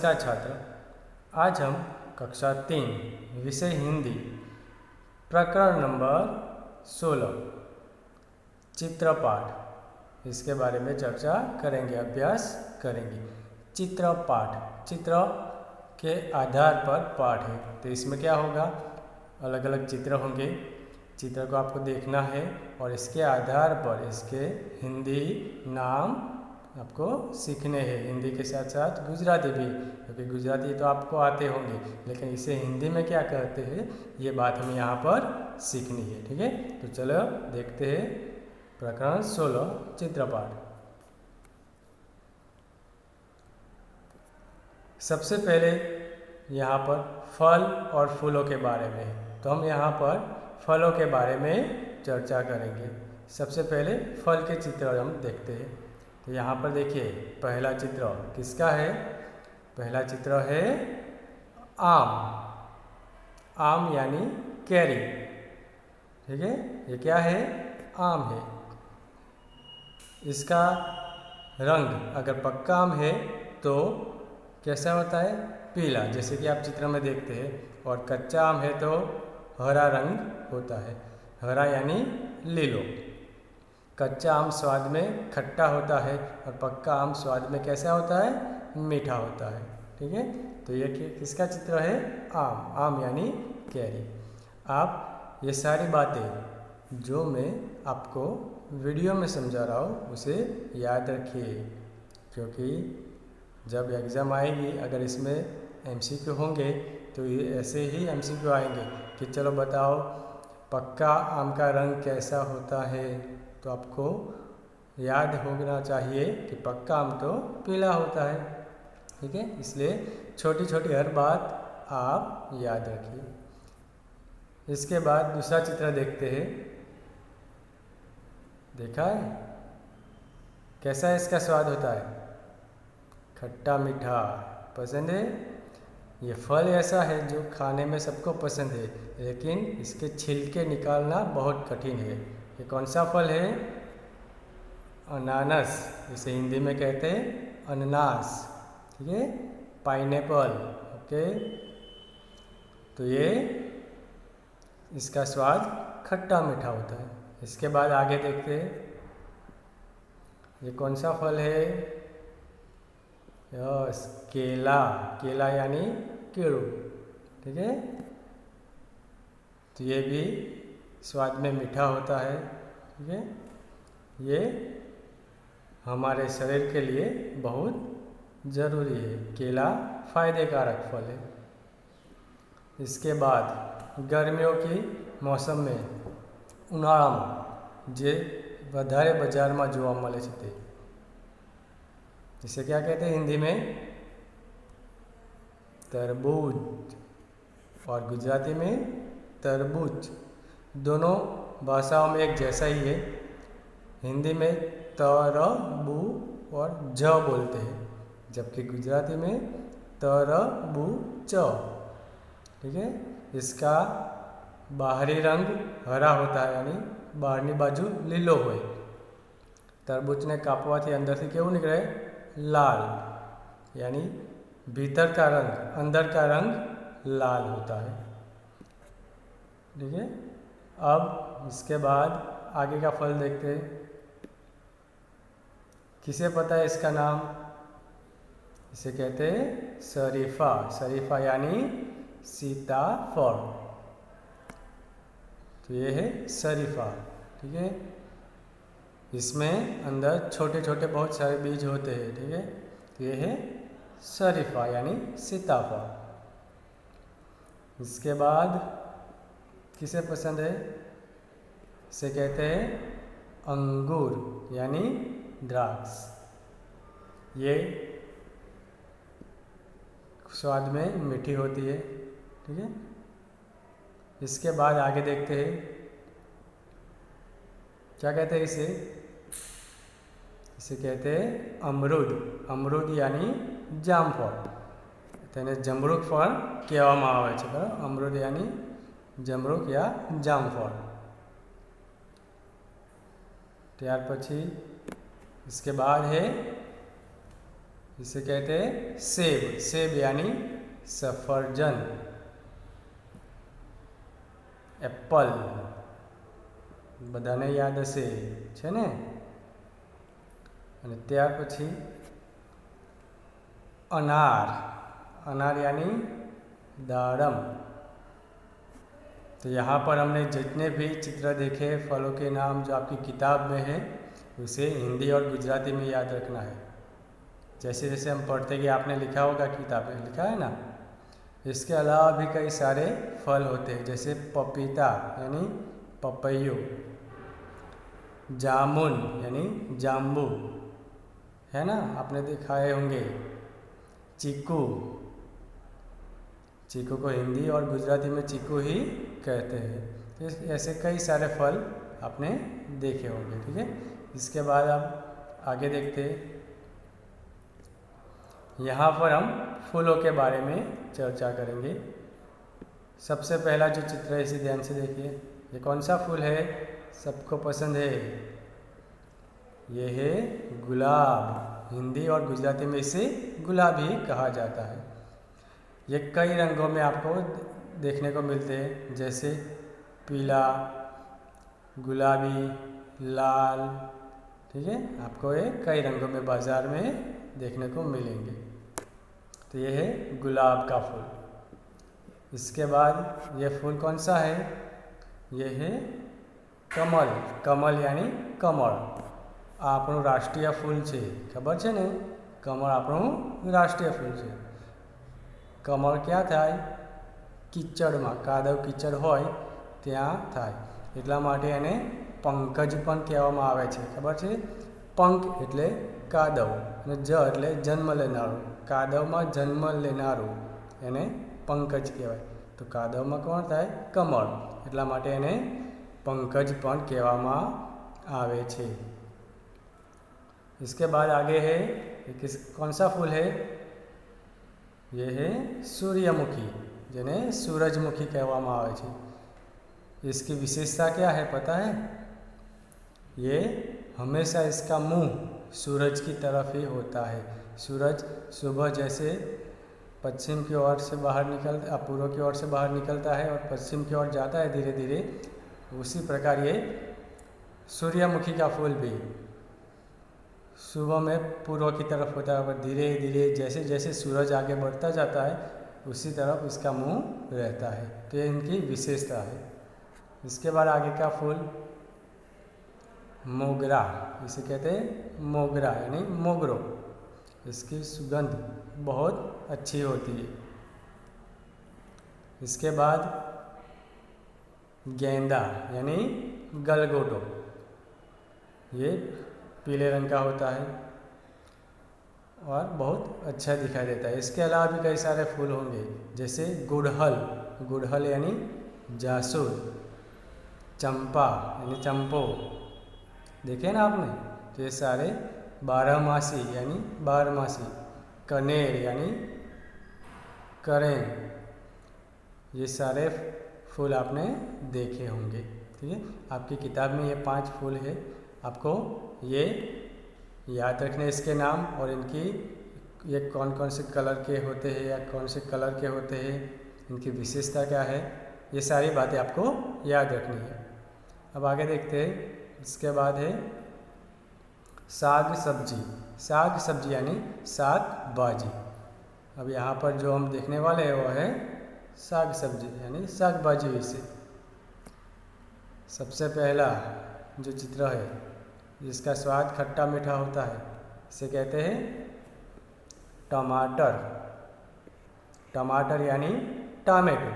नमस्कार छात्र, आज हम कक्षा 3 विषय हिंदी प्रकरण नंबर 16 चित्रपाठ इसके बारे में चर्चा करेंगे, अभ्यास करेंगे। चित्रपाठ, चित्र के आधार पर पाठ है, तो इसमें क्या होगा, अलग अलग चित्र होंगे। चित्र को आपको देखना है और इसके आधार पर इसके हिंदी नाम आपको सीखने हैं। हिंदी के साथ साथ गुजराती भी, क्योंकि गुजराती तो आपको आते होंगे, लेकिन इसे हिंदी में क्या कहते हैं ये बात हमें यहाँ पर सीखनी है। ठीक है, तो चलो देखते हैं प्रकरण 16 चित्रपाठ। सबसे पहले यहाँ पर फल और फूलों के बारे में, तो हम यहाँ पर फलों के बारे में चर्चा करेंगे। सबसे पहले फल के चित्र हम देखते हैं। तो यहाँ पर देखिए, पहला चित्र किसका है? पहला चित्र है आम, आम यानी कैरी। ठीक है, ये क्या है? आम है। इसका रंग अगर पक्का आम है तो कैसा होता है? पीला, जैसे कि आप चित्र में देखते हैं। और कच्चा आम है तो हरा रंग होता है, हरा यानी लीलो। कच्चा आम स्वाद में खट्टा होता है और पक्का आम स्वाद में कैसा होता है? मीठा होता है। ठीक है, तो ये किसका चित्र है? आम, आम यानी कैरी। आप ये सारी बातें जो मैं आपको वीडियो में समझा रहा हूँ उसे याद रखिए, क्योंकि जब एग्ज़ाम आएगी अगर इसमें एमसीक्यू होंगे तो ये ऐसे ही एमसीक्यू आएंगे कि चलो बताओ पक्का आम का रंग कैसा होता है, तो आपको याद होना चाहिए कि पक्का आम तो पीला होता है। ठीक है, इसलिए छोटी छोटी हर बात आप याद रखिए। इसके बाद दूसरा चित्र देखते हैं। देखा है कैसा इसका स्वाद होता है? खट्टा मीठा। पसंद है? ये फल ऐसा है जो खाने में सबको पसंद है, लेकिन इसके छिलके निकालना बहुत कठिन है। ये कौन सा फल है? अनानास, इसे हिंदी में कहते हैं अनानास। ठीक है, पाइनएप्पल। ओके, तो ये इसका स्वाद खट्टा मीठा होता है। इसके बाद आगे देखते हैं, ये कौन सा फल है? यस, केला, केला यानी केळू। ठीक है, तो ये भी स्वाद में मीठा होता है। ठीक है, ये हमारे शरीर के लिए बहुत ज़रूरी है। केला फायदे कारक फल है। इसके बाद गर्मियों की मौसम में उनाळाમાં जे વધારે બજારમાં જોવા મળે છે તે, इसे क्या कहते हैं हिंदी में? तरबूज, और गुजराती में तरबूज। दोनों भाषाओं में एक जैसा ही है। हिंदी में तरबू और ज बोलते हैं, जबकि गुजराती में तरबूच। ठीक है, इसका बाहरी रंग हरा होता है, यानी બહારની બાજુ લીલો હોય। तरबूजने કાપવાથી અંદરથી કેવું નીકળે? लाल, यानी भीतर का रंग, अंदर का रंग लाल होता है। ठीक है, अब इसके बाद आगे का फल देखते हैं। किसे पता है इसका नाम? इसे कहते हैं शरीफा। शरीफा यानी सीताफल, तो ये है शरीफा। ठीक है, इसमें अंदर छोटे छोटे बहुत सारे बीज होते हैं। ठीक है, तो ये है शरीफा यानी सीताफल। इसके बाद किसे पसंद है? इसे कहते हैं अंगूर यानी द्राक्ष। ये स्वाद में मीठी होती है। ठीक है, इसके बाद आगे देखते हैं, क्या कहते हैं इसे? इसे कहते हैं अमरूद। अमरूद यानी जामफળ, તેને જમરૂખ ફળ કહેવામાં આવે છે। બરાબર, અમરૂદ यानी જમરૂખ या जामफળ। ત્યાર પછી इसके बाद है इसे कहते हैं सेब। सेब यानी सफरजन, एप्पल બધાને યાદ હશે છે ને। અને ત્યાર પછી अनार। अनार यानी दाड़म। तो यहाँ पर हमने जितने भी चित्र देखे फलों के नाम जो आपकी किताब में है उसे हिंदी और गुजराती में याद रखना है। जैसे जैसे हम पढ़ते गए आपने लिखा होगा, किताब में लिखा है ना। इसके अलावा भी कई सारे फल होते हैं, जैसे पपीता यानी पपैयो, जामुन यानी जाम्बू है ना, आपने दिखाए होंगे। चीकू, चीकू को हिंदी और गुजराती में चीकू ही कहते हैं। ऐसे कई सारे फल आपने देखे होंगे, ठीक है। इसके बाद आप आगे देखते हैं। यहाँ पर हम फूलों के बारे में चर्चा करेंगे। सबसे पहला जो चित्र है इसे ध्यान से देखिए। ये कौन सा फूल है, सबको पसंद है? ये है गुलाब। हिंदी और गुजराती में इसे गुलाब ही कहा जाता है। ये कई रंगों में आपको देखने को मिलते हैं, जैसे पीला, गुलाबी, लाल, ठीक है। आपको ये कई रंगों में बाजार में देखने को मिलेंगे। तो ये है गुलाब का फूल। इसके बाद ये फूल कौन सा है? ये है कमल। कमल यानी कमळ। આપણું રાષ્ટ્રીય ફૂલ છે, ખબર છે ને? કમળ આપણું રાષ્ટ્રીય ફૂલ છે। કમળ ક્યાં થાય? કિચડમાં, કાદવ કિચડ હોય ત્યાં થાય, એટલા માટે એને પંકજ પણ કહેવામાં આવે છે, ખબર છે? પંક એટલે કાદવ અને જ એટલે જન્મ લેનારું, કાદવમાં જન્મ લેનારું એને પંકજ કહેવાય। તો કાદવમાં કોણ થાય? કમળ, એટલા માટે એને પંકજ પણ કહેવામાં આવે છે। इसके बाद आगे है कौन सा फूल है? ये है सूर्यमुखी, જેને सूरजमुखी કહેવામાં આવે છે। इसकी विशेषता क्या है पता है? ये हमेशा इसका मुंह सूरज की तरफ ही होता है। सूरज सुबह जैसे पश्चिम की ओर से बाहर निकलता, पूर्व की ओर से बाहर निकलता है और पश्चिम की ओर जाता है धीरे धीरे, उसी प्रकार ये सूर्यमुखी का फूल भी सुबह में पूर्व की तरफ होता है, और धीरे धीरे जैसे जैसे सूरज आगे बढ़ता जाता है उसी तरफ इसका मुंह रहता है। तो ये इनकी विशेषता है। इसके बाद आगे का फूल मोगरा, इसे कहते हैं मोगरा यानी मोगरो। इसकी सुगंध बहुत अच्छी होती है। इसके बाद गेंदा यानी गलगोटो, ये पीले रंग का होता है और बहुत अच्छा दिखाई देता है। इसके अलावा भी कई सारे फूल होंगे, जैसे गुड़हल। गुड़हल यानी जासूद, चंपा यानी चंपो, देखे ना आपने। तो ये सारे बारहमासी यानी बारहमासी। कनेर यानी करेन, ये सारे फूल आपने देखे होंगे, ठीक है। आपकी किताब में ये 5 फूल है, आपको ये याद रखने इसके नाम और इनकी ये कौन कौन से कलर के होते हैं या कौन से कलर के होते हैं, इनकी विशेषता क्या है, ये सारी बातें आपको याद रखनी है। अब आगे देखते हैं। इसके बाद है साग सब्जी। साग सब्जी यानी साग भाजी। अब यहाँ पर जो हम देखने वाले हैं वो है साग सब्जी यानी साग भाजी। इसे सबसे पहला जो चित्र है जिसका स्वाद खट्टा मीठा होता है, इसे कहते हैं टमाटर। टमाटर यानी टमाटो,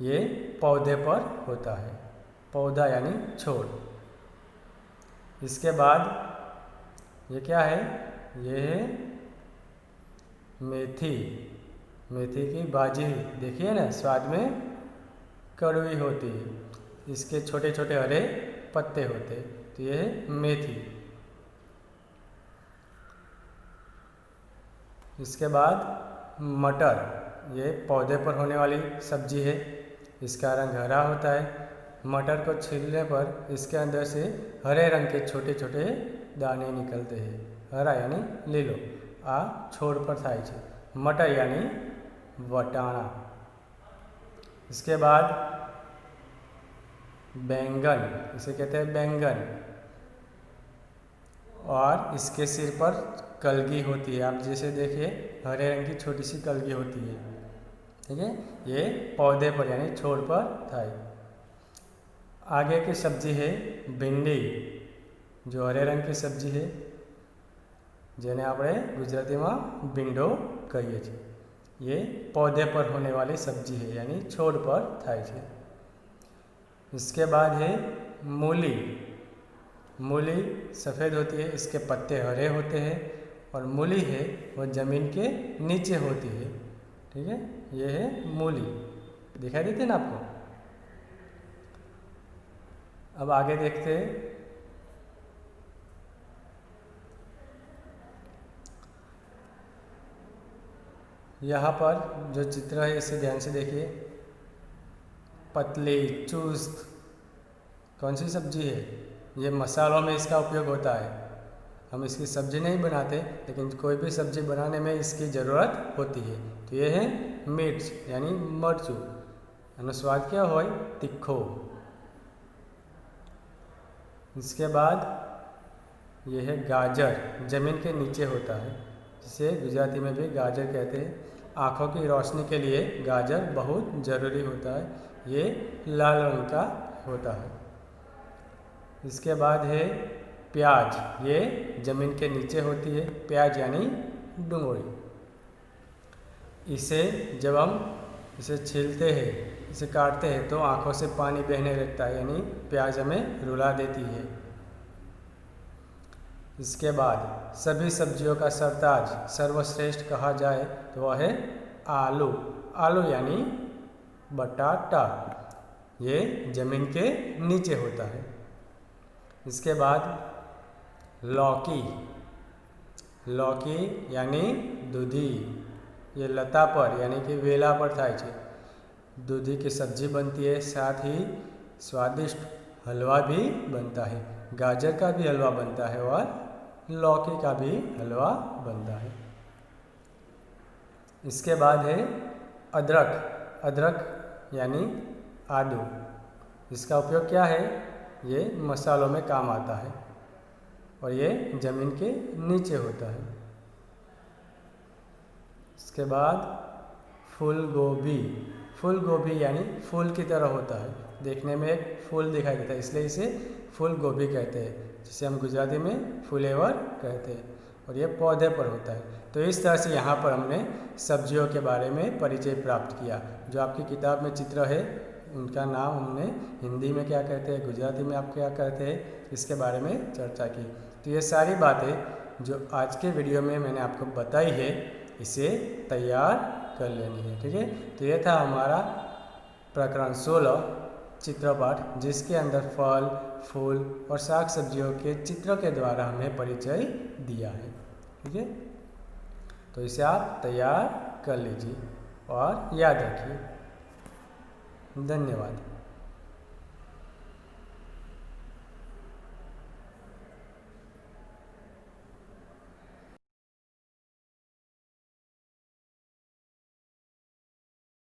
ये पौधे पर होता है। पौधा यानी छोड़। इसके बाद ये क्या है? ये है मेथी। मेथी की भाजी, देखिए ना, स्वाद में कड़वी होती है। इसके छोटे छोटे हरे पत्ते होते, तो ये है मेथी। इसके बाद मटर, ये पौधे पर होने वाली सब्जी है। इसका रंग हरा होता है। मटर को छीलने पर इसके अंदर से हरे रंग के छोटे छोटे दाने निकलते हैं। हरा यानी લીલો, आ छोड़ पर थाय छे। मटर यानी वटाणा। इसके बाद बैंगन, इसे कहते हैं बैंगन, और इसके सिर पर कलगी होती है। आप जैसे देखिए हरे रंग की छोटी सी कलगी होती है, ठीक है। ये पौधे पर यानी छोड़ पर थाय। आगे की सब्जी है भिंडी, जो हरे रंग की सब्जी है, जेने આપણે ગુજરાતીમાં ભીંડો કહીએ છીએ। ये पौधे पर होने वाली सब्जी है यानी छोड़ पर थाय छे। इसके बाद है मूली। मूली सफ़ेद होती है, इसके पत्ते हरे होते हैं, और मूली है वो ज़मीन के नीचे होती है, ठीक है। ये है मूली, दिखाई देती है ना आपको। अब आगे देखते हैं। यहाँ पर जो चित्र है इसे ध्यान से देखिए। पतली चुस्त कौन सी सब्जी है? ये मसालों में इसका उपयोग होता है। हम इसकी सब्जी नहीं बनाते, लेकिन कोई भी सब्जी बनाने में इसकी ज़रूरत होती है। तो ये है मिर्च यानी मरचू, एनो स्वाद क्या हो? तीखो। इसके बाद ये है गाजर, ज़मीन के नीचे होता है, जिसे गुजराती में भी गाजर कहते हैं। आँखों की रोशनी के लिए गाजर बहुत ज़रूरी होता है। ये लाल रंग का होता है। इसके बाद है प्याज, ये ज़मीन के नीचे होती है। प्याज यानी डूंगरी। इसे जब हम इसे छीलते हैं, इसे काटते हैं, तो आँखों से पानी बहने लगता है, यानी प्याज हमें रुला देती है। इसके बाद सभी सब्जियों का सरताज, सर्वश्रेष्ठ कहा जाए तो वह है आलू। आलू यानी बटाटा, ये ज़मीन के नीचे होता है। इसके बाद लौकी। लौकी यानी दूधी, ये लता पर यानी कि वेला पर थाय छे। दूधी की सब्जी बनती है, साथ ही स्वादिष्ट हलवा भी बनता है। गाजर का भी हलवा बनता है और लौकी का भी हलवा बनता है। इसके बाद है अदरक। अदरक यानी आदू। इसका उपयोग क्या है? ये मसालों में काम आता है और ये ज़मीन के नीचे होता है। इसके बाद फूल गोभी। फूल गोभी यानी फूल की तरह होता है, देखने में एक फूल दिखाई देता है, इसलिए इसे फूल गोभी कहते हैं, जिसे हम गुजराती में फुलेवर कहते हैं, और ये पौधे पर होता है। तो इस तरह से यहाँ पर हमने सब्जियों के बारे में परिचय प्राप्त किया। जो आपकी किताब में चित्र है उनका नाम हमने हिंदी में क्या कहते हैं, गुजराती में आप क्या कहते हैं, इसके बारे में चर्चा की। तो ये सारी बातें जो आज के वीडियो में मैंने आपको बताई है, इसे तैयार कर लेनी है, ठीक है। तो ये था हमारा प्रकरण 16 चित्रपाठ, जिसके अंदर फल, फूल और साग सब्जियों के चित्रों के द्वारा हमें परिचय दिया है, ठीक है। तो इसे आप तैयार कर लीजिए और याद रखिए। धन्यवाद।